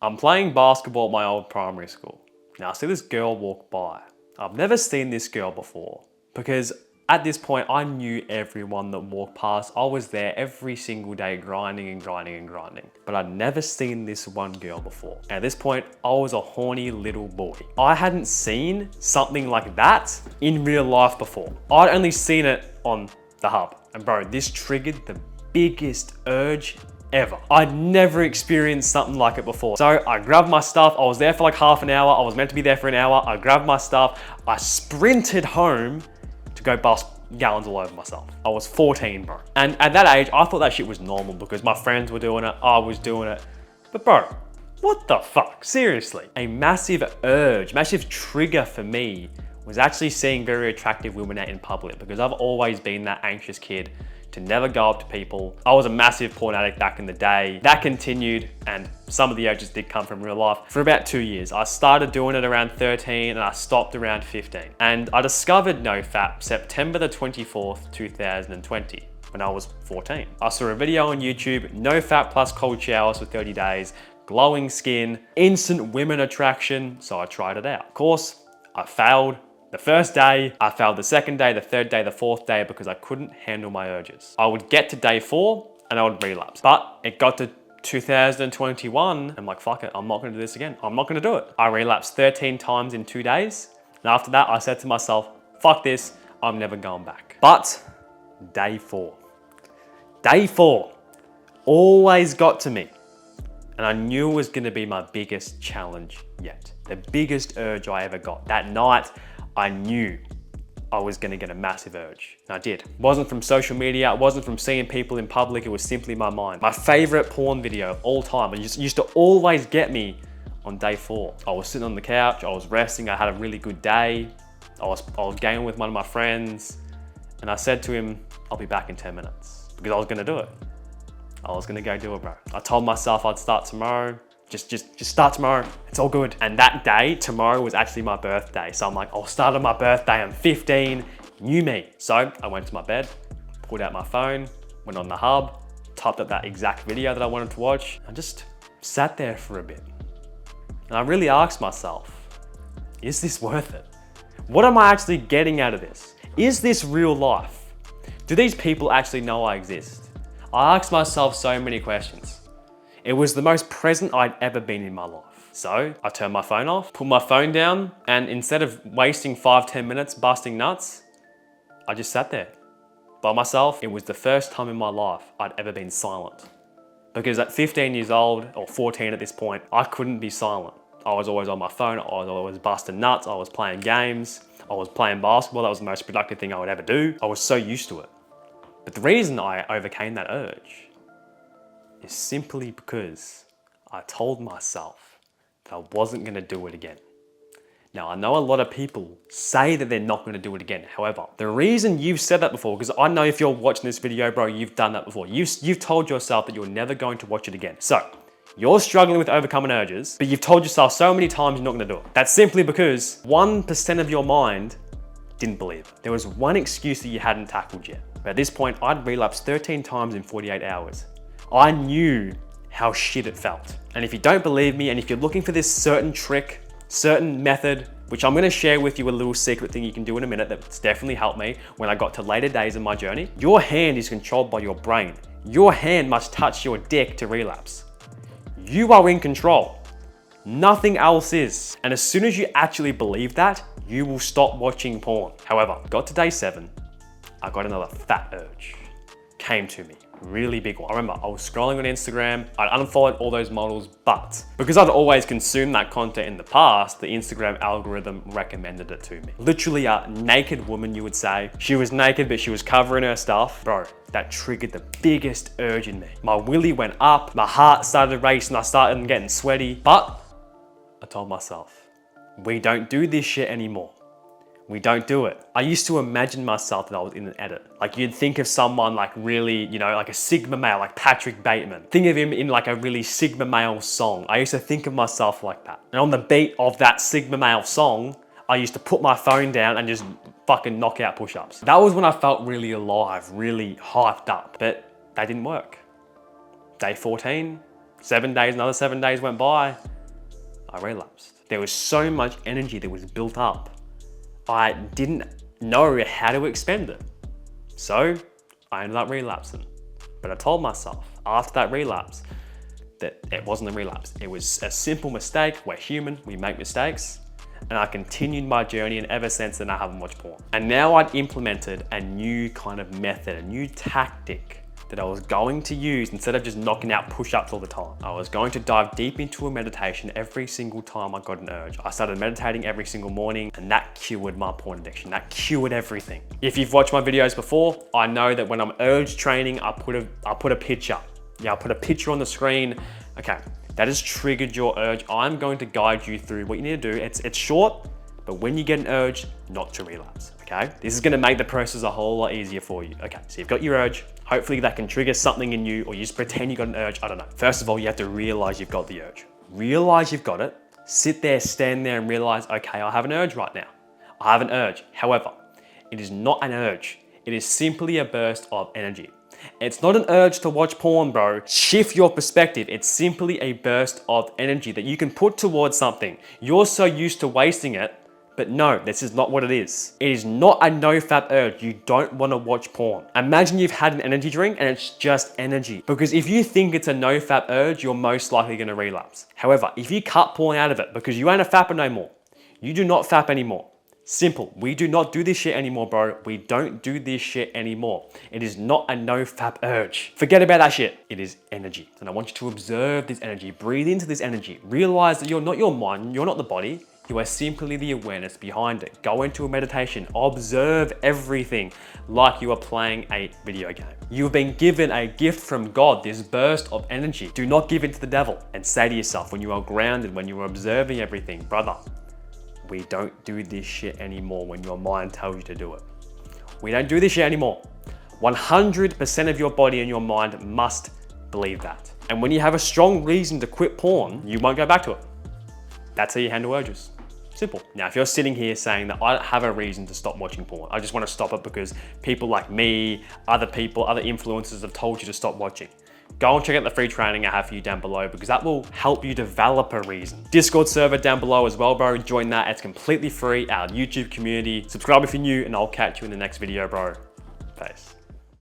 I'm playing basketball at my old primary school. Now I see this girl walk by. I've never seen this girl before because at this point I knew everyone that walked past. I was there every single day grinding and grinding and grinding. But I'd never seen this one girl before. And at this point, I was a horny little boy. I hadn't seen something like that in real life before. I'd only seen it on the hub. And bro, this triggered the biggest urge ever. I'd never experienced something like it before. So I grabbed my stuff. I was there for like half an hour. I was meant to be there for an hour. I grabbed my stuff. I sprinted home to go bust gallons all over myself. I was 14, bro. And at that age, I thought that shit was normal because my friends were doing it. I was doing it. But bro, what the fuck? Seriously. A massive urge, massive trigger for me was actually seeing very attractive women out in public because I've always been that anxious kid to never go up to people. I was a massive porn addict back in the day. That continued, and some of the urges did come from real life for about 2 years. I started doing it around 13 and I stopped around 15. And I discovered NoFap September the 24th, 2020. When I was 14. I saw a video on YouTube, NoFap plus cold showers for 30 days, glowing skin, instant women attraction, so I tried it out. Of course, I failed. The first day, I failed the second day, the third day, the fourth day because I couldn't handle my urges. I would get to day 4 and I would relapse. But it got to 2021, I'm like, fuck it, I'm not gonna do this again. I'm not gonna do it. I relapsed 13 times in 2 days. And after that, I said to myself, fuck this, I'm never going back. But day 4 always got to me. And I knew it was gonna be my biggest challenge yet. The biggest urge I ever got. That night, I knew I was gonna get a massive urge. And I did. It wasn't from social media, it wasn't from seeing people in public, it was simply my mind. My favorite porn video of all time. It used to always get me on day 4. I was sitting on the couch, I was resting, I had a really good day. I was gaming with one of my friends, and I said to him, I'll be back in 10 minutes. Because I was gonna do it. I was gonna go do it, bro. I told myself I'd start tomorrow. Just start tomorrow, it's all good. And that day, tomorrow was actually my birthday. So I'm like, I'll start on my birthday, I'm 15, new me. So I went to my bed, pulled out my phone, went on the hub, typed up that exact video that I wanted to watch. I just sat there for a bit. And I really asked myself, is this worth it? What am I actually getting out of this? Is this real life? Do these people actually know I exist? I asked myself so many questions. It was the most present I'd ever been in my life. So I turned my phone off, put my phone down, and instead of wasting 5-10 minutes busting nuts, I just sat there by myself. It was the first time in my life I'd ever been silent. Because at 15 years old, or 14 at this point, I couldn't be silent. I was always on my phone, I was always busting nuts, I was playing games, I was playing basketball. That was the most productive thing I would ever do. I was so used to it. But the reason I overcame that urge is simply because I told myself that I wasn't gonna do it again. Now, I know a lot of people say that they're not gonna do it again. However, the reason you've said that before, because I know if you're watching this video, bro, you've done that before. You've told yourself that you're never going to watch it again. So, you're struggling with overcoming urges, but you've told yourself so many times you're not gonna do it. That's simply because 1% of your mind didn't believe it. There was one excuse that you hadn't tackled yet. But at this point, I'd relapsed 13 times in 48 hours. I knew how shit it felt. And if you don't believe me, and if you're looking for this certain trick, certain method, which I'm gonna share with you a little secret thing you can do in a minute that's definitely helped me when I got to later days in my journey. Your hand is controlled by your brain. Your hand must touch your dick to relapse. You are in control. Nothing else is. And as soon as you actually believe that, you will stop watching porn. However, got to day 7, I got another fat urge. Came to me. Really big one. I remember I was scrolling on Instagram, I'd unfollowed all those models, but because I'd always consumed that content in the past, the Instagram algorithm recommended it to me. Literally a naked woman, you would say. She was naked, but she was covering her stuff. Bro, that triggered the biggest urge in me. My willy went up, my heart started racing, I started getting sweaty, but I told myself, we don't do this shit anymore. We don't do it. I used to imagine myself that I was in an edit. Like you'd think of someone like really, you know, like a Sigma male, like Patrick Bateman. Think of him in like a really Sigma male song. I used to think of myself like that. And on the beat of that Sigma male song, I used to put my phone down and just fucking knock out push-ups. That was when I felt really alive, really hyped up, but that didn't work. Day 14, 7 days, another 7 days went by. I relapsed. There was so much energy that was built up. I didn't know how to expend it. So I ended up relapsing. But I told myself after that relapse that it wasn't a relapse. It was a simple mistake. We're human, we make mistakes. And I continued my journey, and ever since then I haven't watched porn. And now I'd implemented a new kind of method, a new tactic that I was going to use instead of just knocking out push-ups all the time. I was going to dive deep into a meditation every single time I got an urge. I started meditating every single morning, and that cured my porn addiction. That cured everything. If you've watched my videos before, I know that when I'm urge training, I put a picture. Yeah, I put a picture on the screen. Okay, that has triggered your urge. I'm going to guide you through what you need to do. It's short, but when you get an urge, not to relapse, okay? This is gonna make the process a whole lot easier for you. Okay, so you've got your urge. Hopefully that can trigger something in you, or you just pretend you got an urge, I don't know. First of all, you have to realize you've got the urge. Realize you've got it. Sit there, stand there and realize, okay, I have an urge right now. I have an urge. However, it is not an urge. It is simply a burst of energy. It's not an urge to watch porn, bro. Shift your perspective. It's simply a burst of energy that you can put towards something. You're so used to wasting it, but no, this is not what it is. It is not a NoFap urge. You don't want to watch porn. Imagine you've had an energy drink and it's just energy. Because if you think it's a NoFap urge, you're most likely going to relapse. However, if you cut porn out of it because you ain't a fapper no more, you do not fap anymore. Simple. We do not do this shit anymore, bro. We don't do this shit anymore. It is not a NoFap urge. Forget about that shit. It is energy. And I want you to observe this energy. Breathe into this energy. Realize that you're not your mind. You're not the body. You are simply the awareness behind it. Go into a meditation. Observe everything like you are playing a video game. You have been given a gift from God, this burst of energy. Do not give it to the devil, and say to yourself when you are grounded, when you are observing everything, brother, we don't do this shit anymore when your mind tells you to do it. We don't do this shit anymore. 100% of your body and your mind must believe that. And when you have a strong reason to quit porn, you won't go back to it. That's how you handle urges. Simple. Now, if you're sitting here saying that I don't have a reason to stop watching porn, I just want to stop it because people like me, other people, other influencers have told you to stop watching, go and check out the free training I have for you down below, because that will help you develop a reason. Discord server down below as well, bro. Join that. It's completely free. Our YouTube community. Subscribe if you're new, and I'll catch you in the next video, bro. Peace.